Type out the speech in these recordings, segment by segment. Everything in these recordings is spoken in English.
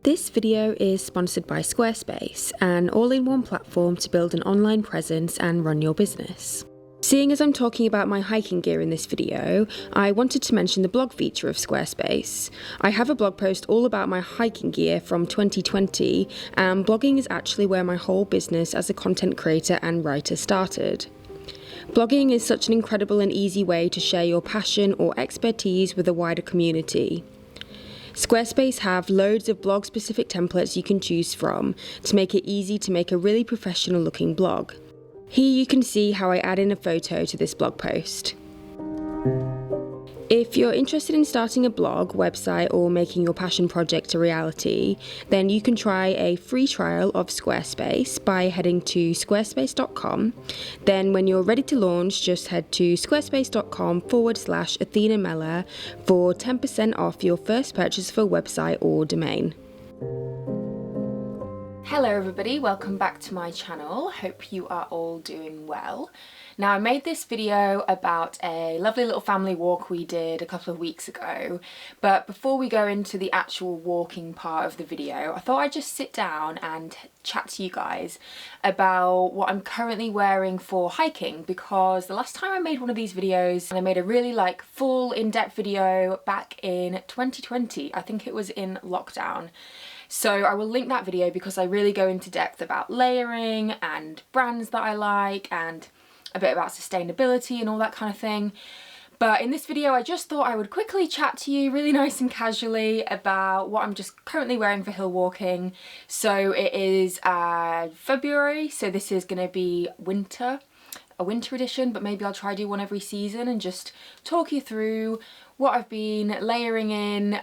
This video is sponsored by Squarespace, an all-in-one platform to build an online presence and run your business. Seeing as I'm talking about my hiking gear in this video, I wanted to mention the blog feature of Squarespace. I have a blog post all about my hiking gear from 2020, and blogging is actually where my whole business as a content creator and writer started. Blogging is such an incredible and easy way to share your passion or expertise with a wider community. Squarespace have loads of blog-specific templates you can choose from to make it easy to make a really professional looking blog. Here you can see how I add in a photo to this blog post. If you're interested in starting a blog, website, or making your passion project a reality, then you can try a free trial of Squarespace by heading to squarespace.com. Then when you're ready to launch, just head to squarespace.com/Athena Mella for 10% off your first purchase of a website or domain. Hello everybody, welcome back to my channel. Hope you are all doing well. Now I made this video about a lovely little family walk we did a couple of weeks ago, but before we go into the actual walking part of the video, I thought I'd just sit down and chat to you guys about what I'm currently wearing for hiking, because the last time I made one of these videos, and I made a really full in-depth video back in 2020, I think it was in lockdown. So I will link that video because I really go into depth about layering and brands that I like and a bit about sustainability and all that kind of thing. But in this video I just thought I would quickly chat to you really nice and casually about what I'm just currently wearing for hill walking. So it is February, so this is going to be a winter edition, but maybe I'll try do one every season and just talk you through what I've been layering in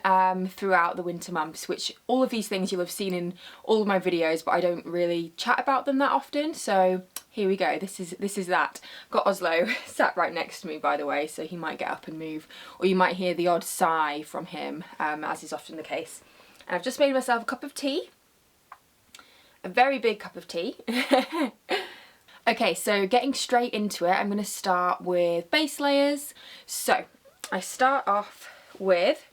throughout the winter months, which all of these things you'll have seen in all of my videos, but I don't really chat about them that often. So here we go, this is that. Got Oslo sat right next to me, by the way, so he might get up and move, or you might hear the odd sigh from him, as is often the case. And I've just made myself a cup of tea, a very big cup of tea. Okay, so getting straight into it, I'm going to start with base layers. So I start off with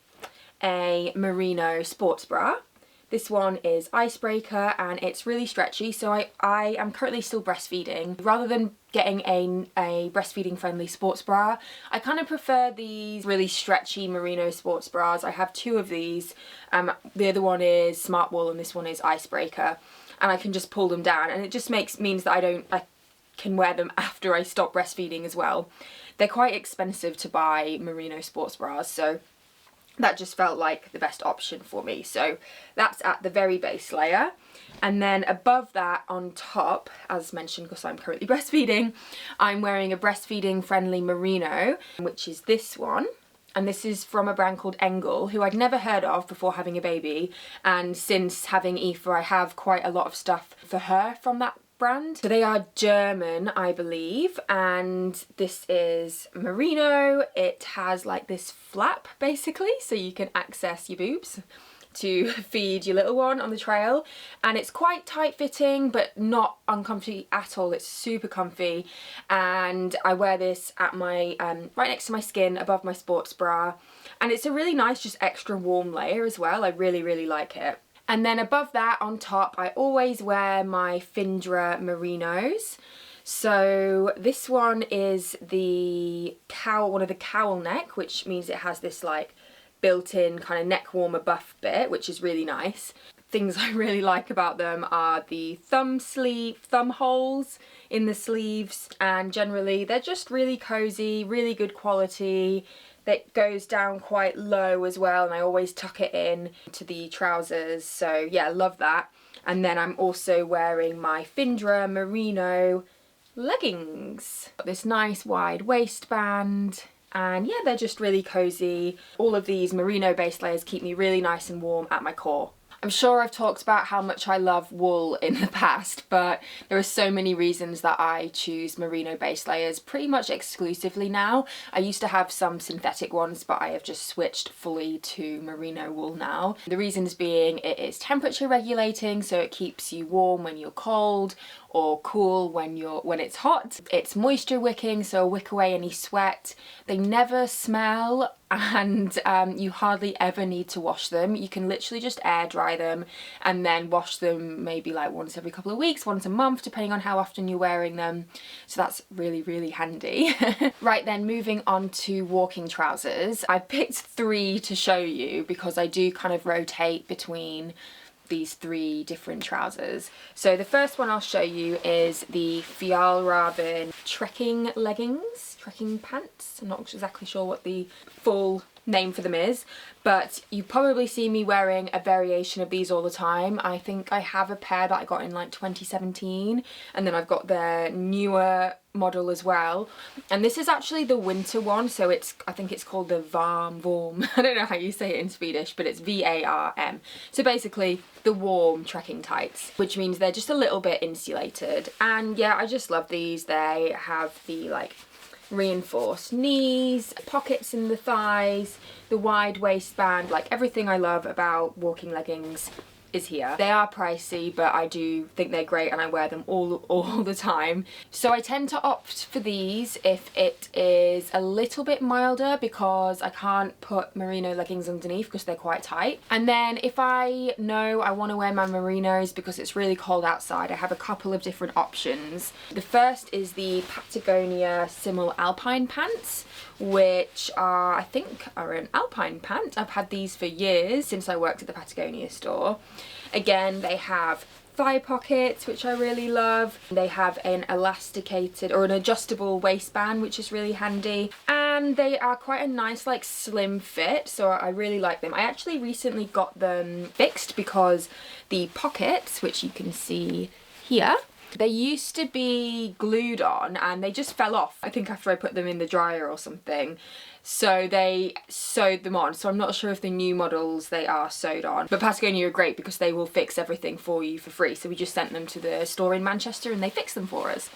a merino sports bra. This one is icebreaker and it's really stretchy, so I am currently still breastfeeding. Rather than getting a breastfeeding friendly sports bra, I kind of prefer these really stretchy merino sports bras. I have two of these. The other one is Smartwool and this one is icebreaker, and I can just pull them down, and it just means that I can wear them after I stop breastfeeding as well. They're quite expensive to buy merino sports bras, so that just felt like the best option for me. So that's at the very base layer. And then above that on top, as mentioned, because I'm currently breastfeeding, I'm wearing a breastfeeding friendly merino, which is this one. And this is from a brand called Engel, who I'd never heard of before having a baby. And since having Aoife, I have quite a lot of stuff for her from that brand. So they are German, I believe, and this is merino. It has like this flap basically, so you can access your boobs to feed your little one on the trail, and it's quite tight fitting but not uncomfy at all. It's super comfy, and I wear this at my right next to my skin above my sports bra, and it's a really nice just extra warm layer as well. I really like it. And then above that on top, I always wear my Findra merinos. So this one is the one of the cowl neck, which means it has this like built-in kind of neck warmer buff bit, which is really nice. Things I really like about them are the thumb holes in the sleeves, and generally they're just really cozy, really good quality. That goes down quite low as well, and I always tuck it in to the trousers, so yeah, love that. And then I'm also wearing my Findra merino leggings. Got this nice wide waistband, and yeah, they're just really cozy. All of these merino base layers keep me really nice and warm at my core. I'm sure I've talked about how much I love wool in the past, but there are so many reasons that I choose merino base layers pretty much exclusively now. I used to have some synthetic ones, but I have just switched fully to merino wool now. The reasons being it is temperature regulating, so it keeps you warm when you're cold, or cool when it's hot. It's moisture wicking, so wick away any sweat. They never smell, and you hardly ever need to wash them. You can literally just air dry them and then wash them maybe like once every couple of weeks, once a month, depending on how often you're wearing them. So that's really, really handy. Right then, moving on to walking trousers. I picked 3 to show you because I do kind of rotate between these 3 different trousers. So the first one I'll show you is the Fjällräven trekking leggings, trekking pants. I'm not exactly sure what the full name for them is, but you probably see me wearing a variation of these all the time. I think I have a pair that I got in like 2017, and then I've got their newer model as well, and this is actually the winter one, so I think it's called the varm. I don't know how you say it in Swedish, but it's VARM. So basically the warm trekking tights, which means they're just a little bit insulated. And yeah, I just love these. They have the like reinforced knees, pockets in the thighs, the wide waistband, like everything I love about walking leggings is here. They are pricey, but I do think they're great and I wear them all the time. So I tend to opt for these if it is a little bit milder, because I can't put merino leggings underneath because they're quite tight. And then if I know I want to wear my merinos because it's really cold outside, I have a couple of different options. The first is the Patagonia Simul Alpine pants, which I think are an alpine pant. I've had these for years, since I worked at the Patagonia store. Again, they have thigh pockets, which I really love. They have an elasticated or an adjustable waistband, which is really handy. And they are quite a nice like slim fit, so I really like them. I actually recently got them fixed because the pockets, which you can see here, they used to be glued on and they just fell off, I think after I put them in the dryer or something. So they sewed them on. So I'm not sure if the new models they are sewed on. But Patagonia are great because they will fix everything for you for free. So we just sent them to the store in Manchester and they fixed them for us.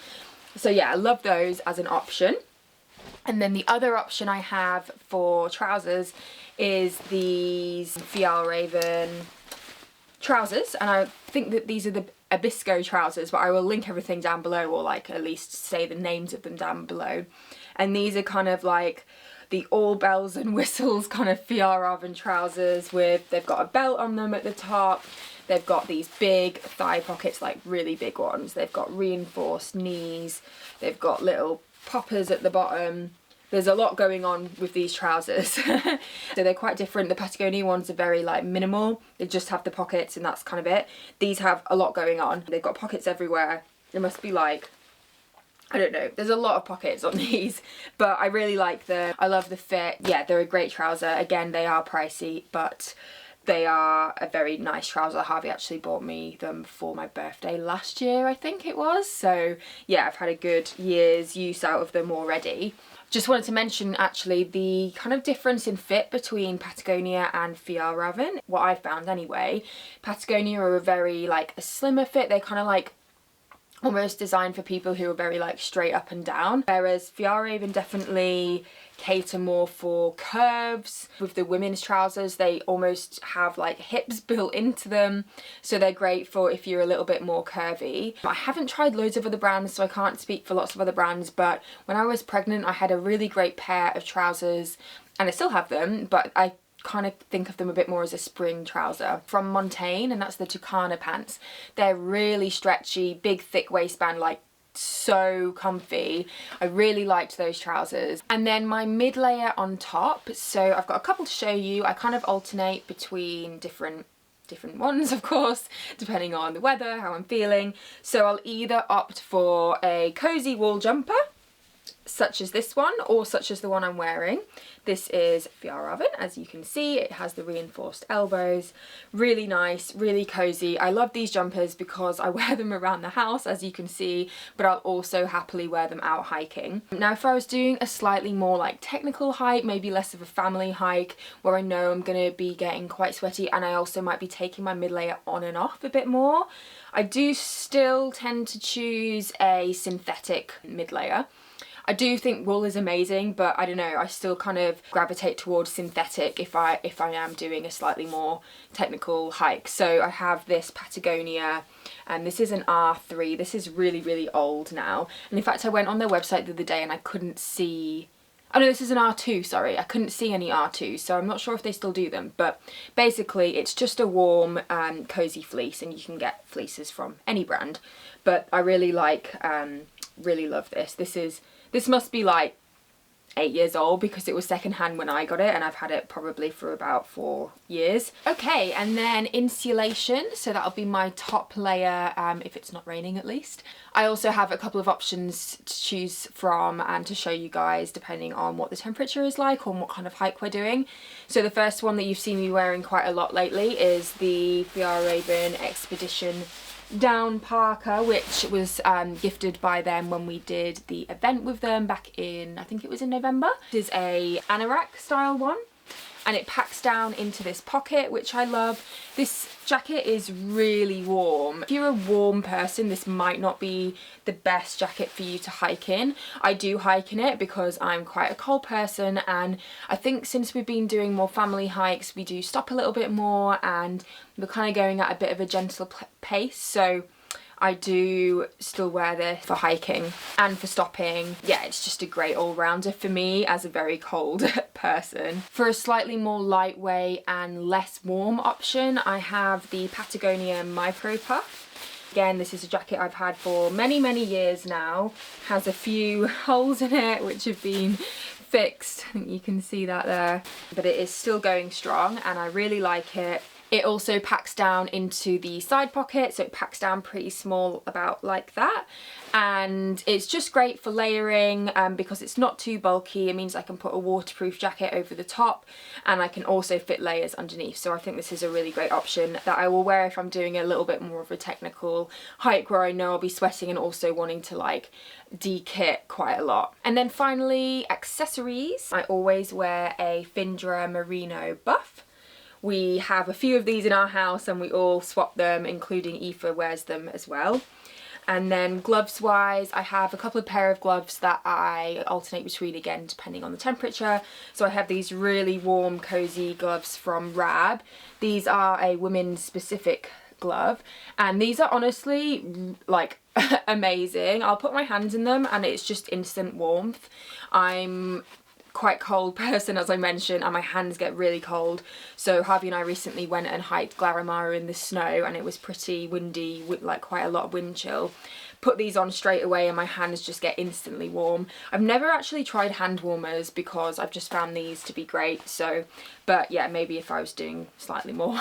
So yeah, I love those as an option. And then the other option I have for trousers is these Fjällräven trousers. And I think that these are the Abisko trousers, but I will link everything down below, or like at least say the names of them down below. And these are kind of like the all bells and whistles kind of Fjällräven trousers they've got a belt on them at the top. They've got these big thigh pockets, like really big ones. They've got reinforced knees. They've got little poppers at the bottom. There's a lot going on with these trousers. So they're quite different. The Patagonia ones are very like minimal. They just have the pockets and that's kind of it. These have a lot going on. They've got pockets everywhere. There must be like, I don't know, there's a lot of pockets on these, but I really like them. I love the fit. Yeah, they're a great trouser. Again, they are pricey, but they are a very nice trouser. Harvey actually bought me them for my birthday last year, I think it was. So yeah, I've had a good year's use out of them already. Just wanted to mention actually the kind of difference in fit between Patagonia and Fjällräven. What I found anyway, Patagonia are a very like a slimmer fit. They're kind of like almost designed for people who are very like straight up and down, whereas Fjällräven definitely cater more for curves. With the women's trousers, they almost have like hips built into them, so they're great for if you're a little bit more curvy. I haven't tried loads of other brands, so I can't speak for lots of other brands, but when I was pregnant I had a really great pair of trousers, and I still have them, but I kind of think of them a bit more as a spring trouser, from Montaigne, and that's the Tucana pants. They're really stretchy, big thick waistband, like so comfy. I really liked those trousers. And then my mid layer on top, so I've got a couple to show you. I kind of alternate between different ones, of course, depending on the weather, how I'm feeling. So I'll either opt for a cozy wool jumper, such as this one, or such as the one I'm wearing. This is Fjällräven, as you can see. It has the reinforced elbows. Really nice, really cozy. I love these jumpers because I wear them around the house, as you can see, but I'll also happily wear them out hiking. Now, if I was doing a slightly more like technical hike, maybe less of a family hike, where I know I'm gonna be getting quite sweaty and I also might be taking my mid layer on and off a bit more, I do still tend to choose a synthetic mid layer. I do think wool is amazing, but I don't know, I still kind of gravitate towards synthetic if I am doing a slightly more technical hike. So I have this Patagonia, and this is an R3. This is really, really old now. And in fact, I went on their website the other day and I couldn't see, oh no, this is an R2, sorry. I couldn't see any R2s, so I'm not sure if they still do them. But basically, it's just a warm, cozy fleece, and you can get fleeces from any brand. But I really like, really love this. This must be like 8 years old because it was secondhand when I got it, and I've had it probably for about 4 years. Okay, and then insulation, so that'll be my top layer, if it's not raining at least. I also have a couple of options to choose from and to show you guys depending on what the temperature is like or what kind of hike we're doing. So the first one that you've seen me wearing quite a lot lately is the Fjällräven Expedition down parka, which was gifted by them when we did the event with them back in, I think it was in November. This is a anorak style one, and it packs down into this pocket, which I love. This jacket is really warm. If you're a warm person, this might not be the best jacket for you to hike in. I do hike in it because I'm quite a cold person, and I think since we've been doing more family hikes, we do stop a little bit more and we're kind of going at a bit of a gentle pace. So I do still wear this for hiking and for stopping. Yeah, it's just a great all-rounder for me as a very cold person. For a slightly more lightweight and less warm option, I have the Patagonia Micro Puff. Again, this is a jacket I've had for many, many years now. Has a few holes in it which have been fixed. I think you can see that there. But it is still going strong and I really like it. It also packs down into the side pocket, so it packs down pretty small, about like that. And it's just great for layering because it's not too bulky. It means I can put a waterproof jacket over the top and I can also fit layers underneath. So I think this is a really great option that I will wear if I'm doing a little bit more of a technical hike where I know I'll be sweating and also wanting to like de-kit quite a lot. And then finally, accessories. I always wear a Findra merino buff. We have a few of these in our house and we all swap them, including Aoife wears them as well. And then gloves wise, I have a couple of pair of gloves that I alternate between again depending on the temperature. So I have these really warm cozy gloves from Rab. These are a women's specific glove and these are honestly like amazing. I'll put my hands in them and it's just instant warmth. I'm quite cold person, as I mentioned, and my hands get really cold. So Harvey and I recently went and hiked Glaramara in the snow and it was pretty windy with like quite a lot of wind chill. Put these on straight away and my hands just get instantly warm. I've never actually tried hand warmers because I've just found these to be great. So, but yeah, maybe if I was doing slightly more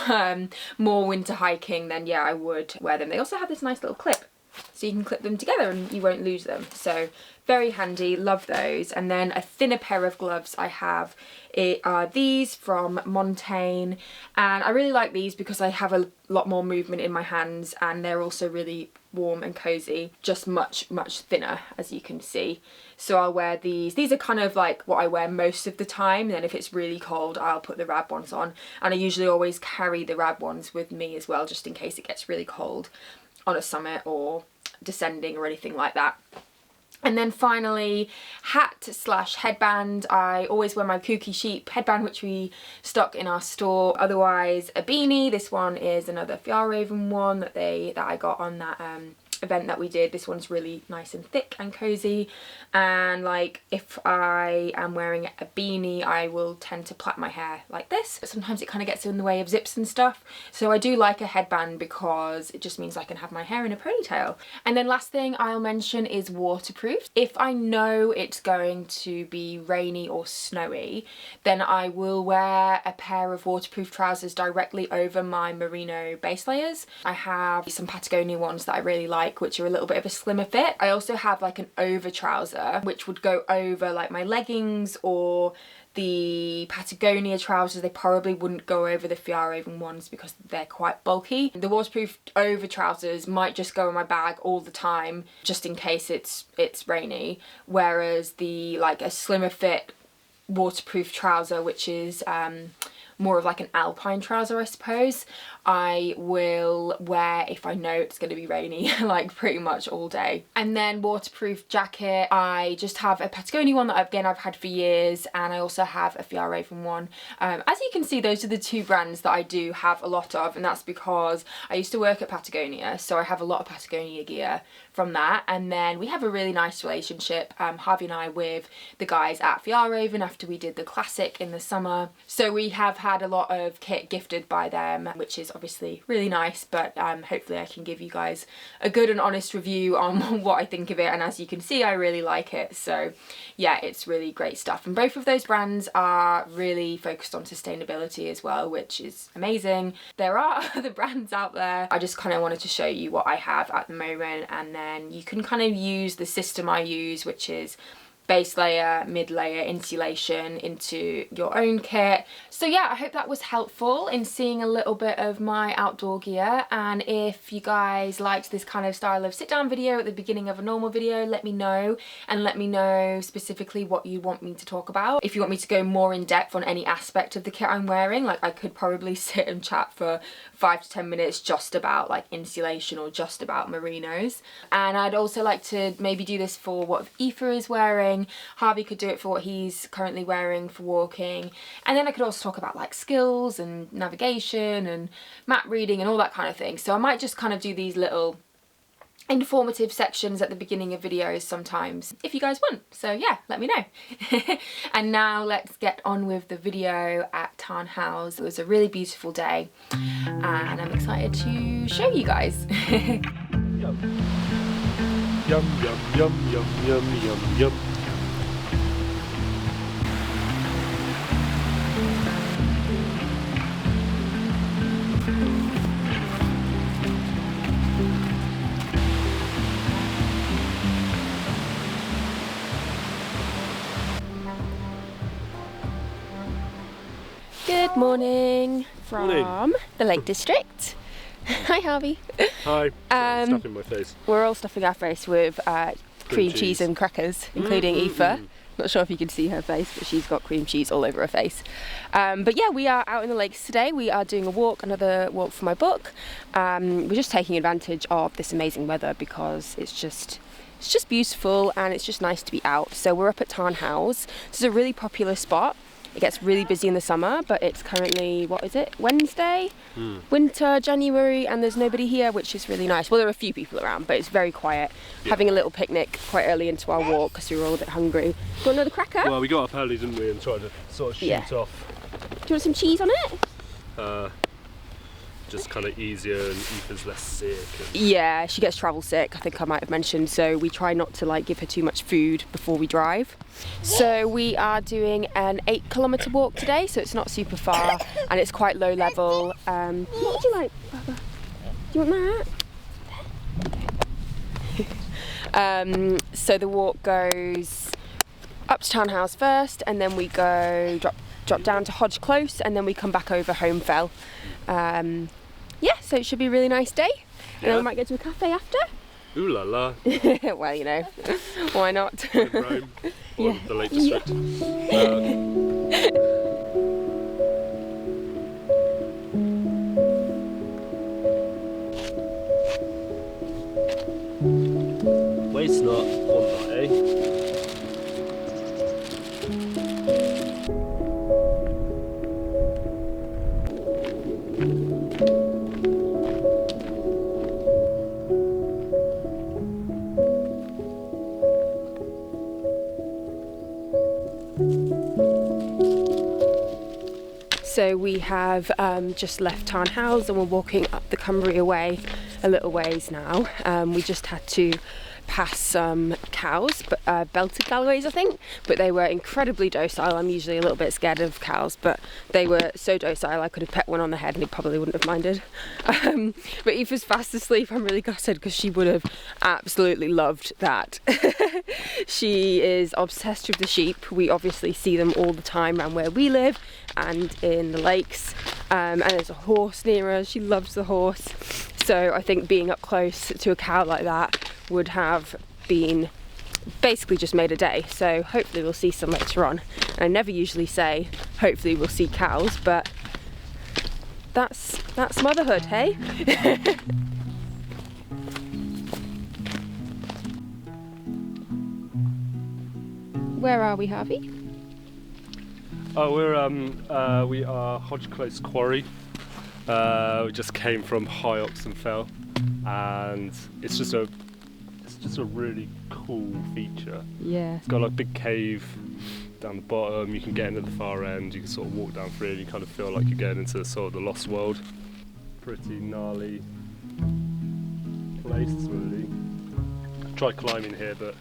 more winter hiking, then yeah, I would wear them. They also have this nice little clip, so you can clip them together and you won't lose them. So very handy, love those. And then a thinner pair of gloves I have are these from Montaigne, and I really like these because I have a lot more movement in my hands and they're also really warm and cozy, just much thinner, as you can see. So I'll wear these. These are kind of like what I wear most of the time, and then if it's really cold I'll put the Rab ones on, and I usually always carry the Rab ones with me as well just in case it gets really cold on a summit or descending or anything like that. And then finally, hat slash headband. I always wear my Kooky Sheep headband, which we stock in our store. Otherwise, a beanie. This one is another Fjällräven one that I got on that event that we did. This one's really nice and thick and cozy, and like if I am wearing a beanie I will tend to plait my hair like this. Sometimes it kind of gets in the way of zips and stuff, so I do like a headband because it just means I can have my hair in a ponytail. And then last thing I'll mention is waterproof. If I know it's going to be rainy or snowy, then I will wear a pair of waterproof trousers directly over my merino base layers. I have some Patagonia ones that I really like, which are a little bit of a slimmer fit. I also have like an over trouser which would go over like my leggings or the Patagonia trousers. They probably wouldn't go over the Fjällräven ones because they're quite bulky. The waterproof over trousers might just go in my bag all the time just in case it's rainy, whereas the like a slimmer fit waterproof trouser, which is more of like an alpine trouser, I suppose, I will wear if I know it's going to be rainy like pretty much all day. And then waterproof jacket, I just have a Patagonia one that I've had for years, and I also have a Fjallraven one. As you can see, those are the two brands that I do have a lot of, and that's because I used to work at Patagonia, so I have a lot of Patagonia gear from that. And then we have a really nice relationship, Harvey and I, with the guys at Fjallraven after we did the classic in the summer. So we have had a lot of kit gifted by them, which is obviously really nice, but hopefully I can give you guys a good and honest review on what I think of it. And as you can see, I really like it. So yeah, it's really great stuff. And both of those brands are really focused on sustainability as well, which is amazing. There are other brands out there. I just kind of wanted to show you what I have at the moment, and then you can kind of use the system I use, which is base layer, mid layer, insulation into your own kit. So yeah, I hope that was helpful in seeing a little bit of my outdoor gear. And if you guys liked this kind of style of sit down video at the beginning of a normal video, let me know, and let me know specifically what you want me to talk about. If you want me to go more in depth on any aspect of the kit I'm wearing, like I could probably sit and chat for 5 to 10 minutes just about like insulation or just about merinos. And I'd also like to maybe do this for what Aoife is wearing. Harvey could do it for what he's currently wearing for walking. And then I could also talk about like skills and navigation and map reading and all that kind of thing. So I might just kind of do these little informative sections at the beginning of videos sometimes if you guys want. So yeah, let me know. And now let's get on with the video at Tarn House. It was a really beautiful day and I'm excited to show you guys. Yum, yum, yum, yum, yum, yum, yum. Good morning from the Lake District. Hi Harvey. Hi. Stuffing my face. We're all stuffing our face with cream cheese and crackers, including Aoife. Not sure if you can see her face, but she's got cream cheese all over her face. But yeah, we are out in the lakes today. We are doing a walk, another walk for my book. We're just taking advantage of this amazing weather because it's just beautiful and it's just nice to be out. So we're up at Tarn House. This is a really popular spot. It gets really busy in the summer, but it's currently, what is it, Wednesday? Winter, January, and there's nobody here, which is really nice. Well, there are a few people around, but it's very quiet. Yeah. Having a little picnic quite early into our walk because we were all a bit hungry. Got another cracker? Well, we got up early, didn't we, and tried to sort of shoot off. Do you want some cheese on it? Just kind of easier, and Aoife's less sick. Yeah, she gets travel sick, I think I might have mentioned, so we try not to like give her too much food before we drive. So we are doing an 8-kilometre walk today, so it's not super far and it's quite low level. What would you like, Baba? Do you want that? So the walk goes up to Tarn House first, and then we go drop down to Hodge Close, and then we come back over Homefell. Yeah, so it should be a really nice day, and then we might go to a cafe after. Ooh la la. Well, you know, why not? Rome, or the Lake District. Waste not, want not, eh? So we have just left Tarn House and we're walking up the Cumbria Way a little ways now. We just had to pass some cows, but belted Galloways I think, but they were incredibly docile. I'm usually a little bit scared of cows, but they were so docile I could have pet one on the head and he probably wouldn't have minded. But Eve was fast asleep. I'm really gutted because she would have absolutely loved that. She is obsessed with the sheep. We obviously see them all the time around where we live and in the lakes, and there's a horse near us. She loves the horse, so I think being up close to a cow like that would have been basically just made a day. So hopefully we'll see some later on. And I never usually say hopefully we'll see cows, but that's motherhood, hey? Where are we, Harvey? Oh, we are Hodge Close Quarry. We just came from High Oxenfell, and it's just a really cool feature. Yeah. It's got like a big cave down the bottom. You can get into the far end. You can sort of walk down through, and you kind of feel like you're getting into sort of the lost world. Pretty gnarly place, really. I tried climbing here, but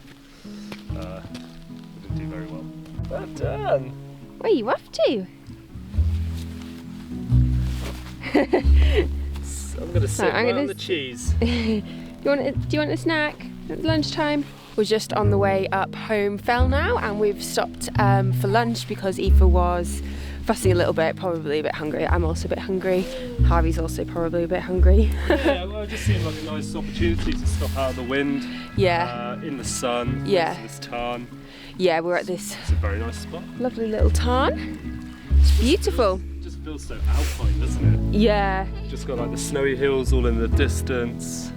didn't do very well. Well done. Where are you off to? I'm gonna sit on the cheese. Do you want a snack at lunchtime? We're just on the way up home fell now, and we've stopped for lunch because Aoife was fussing a little bit, probably a bit hungry. I'm also a bit hungry. Harvey's also probably a bit hungry. Yeah, well, it just seemed like a nice opportunity to stop out of the wind. Yeah. In the sun. Yeah. This tarn. Yeah, we're at this. It's a very nice spot. Lovely little tarn. It's beautiful. It just feels so alpine, doesn't it? Yeah. Just got like the snowy hills all in the distance.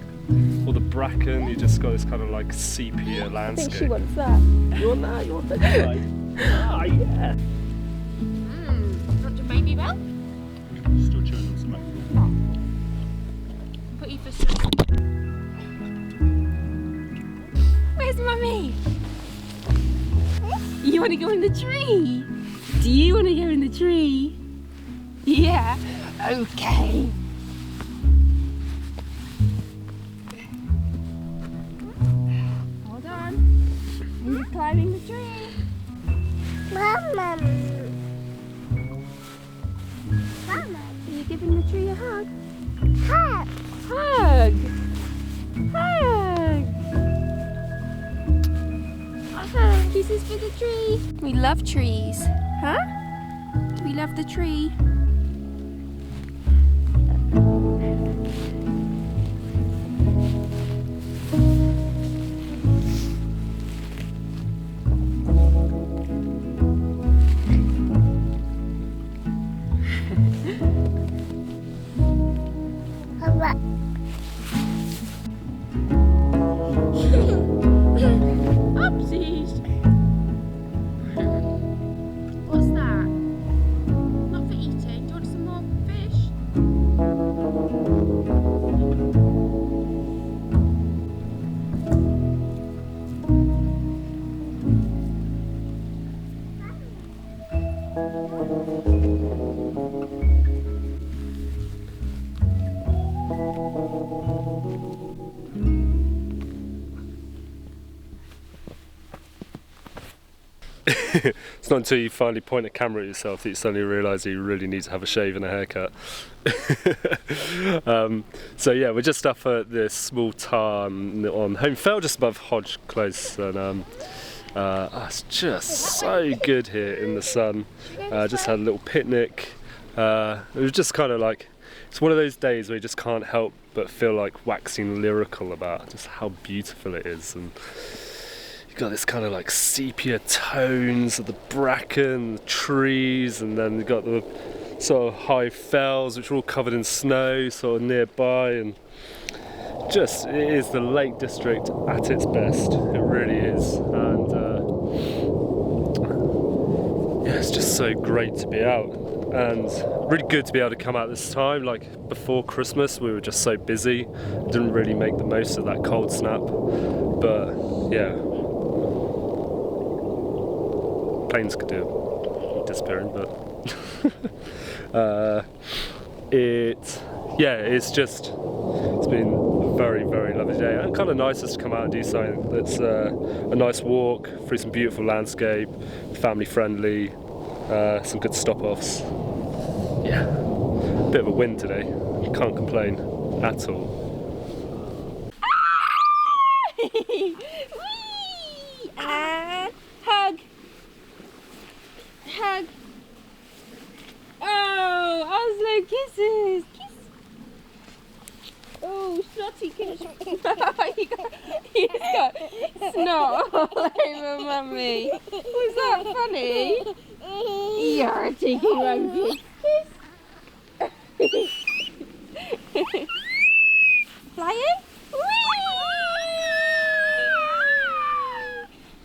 All the bracken. You just got this kind of like sepia landscape. I think she wants that. You want that? You want that? Ah, yeah. Want your baby bell? Still chewing on some Put you for some. Where's Mummy? You want to go in the tree? Do you want to go in the tree? Yeah. Okay. Hold on. You're climbing the tree. Mama. Are you giving the tree a hug? Hug. Hug. Hug. Kisses for the tree. We love trees, huh? We love the tree. Oopsies. What's that? Not for eating. Do you want some more fish? It's not until you finally point a camera at yourself that you suddenly realise you really need to have a shave and a haircut. So yeah, we're just up at this small tarn on Home Fell, just above Hodge Close, and it's just so good here in the sun. Just had a little picnic. It was just kind of like, it's one of those days where you just can't help but feel like waxing lyrical about just how beautiful it is. And you've got this kind of like sepia tones of the bracken, the trees, and then you've got the sort of high fells which are all covered in snow sort of nearby, and just, it is the Lake District at its best. It really is. And yeah, it's just so great to be out, and really good to be able to come out this time. Like before Christmas we were just so busy, didn't really make the most of that cold snap, but yeah, planes could do it, disappearing, but it's been a very, very lovely day, and kind of nice just to come out and do something that's a nice walk through some beautiful landscape, family friendly, some good stop-offs. Yeah, a bit of a wind today, can't complain at all. And hug. Hug. Oh, Oslo kisses. Kiss. Oh, snotty kiss. He's got snot all over Mummy. Was that funny? You're a cheeky monkey. Kiss. Flying?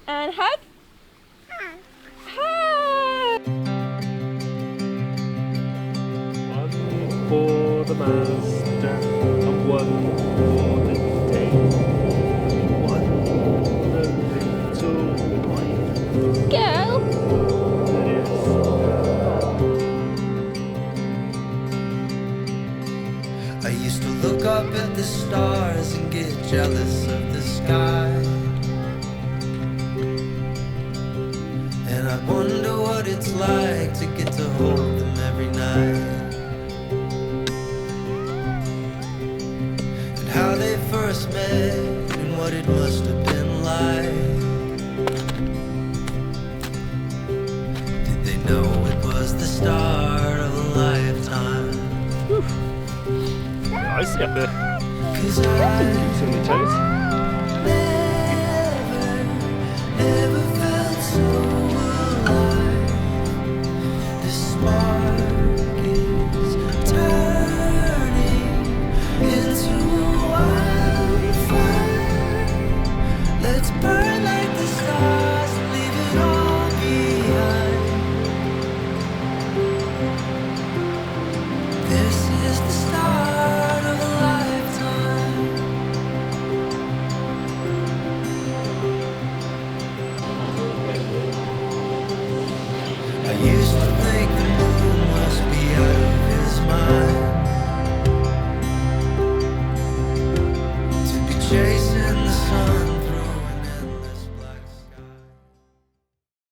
And hug? Hug! One for the master and one for the day. One for the little boy. Girl! I used to look up at the stars and get jealous of the sky. And I wonder what it's like to get to hold them every night. And how they first met and what it must have been like. Did they know it was the start of a lifetime? Nice up there. 'Cause I On your toes. never felt so alive. The spark is turning into a wildfire. Let's burn like the stars and leave it all behind. This is the start of a lifetime. I used to think the moon must be out of his mind to be chasing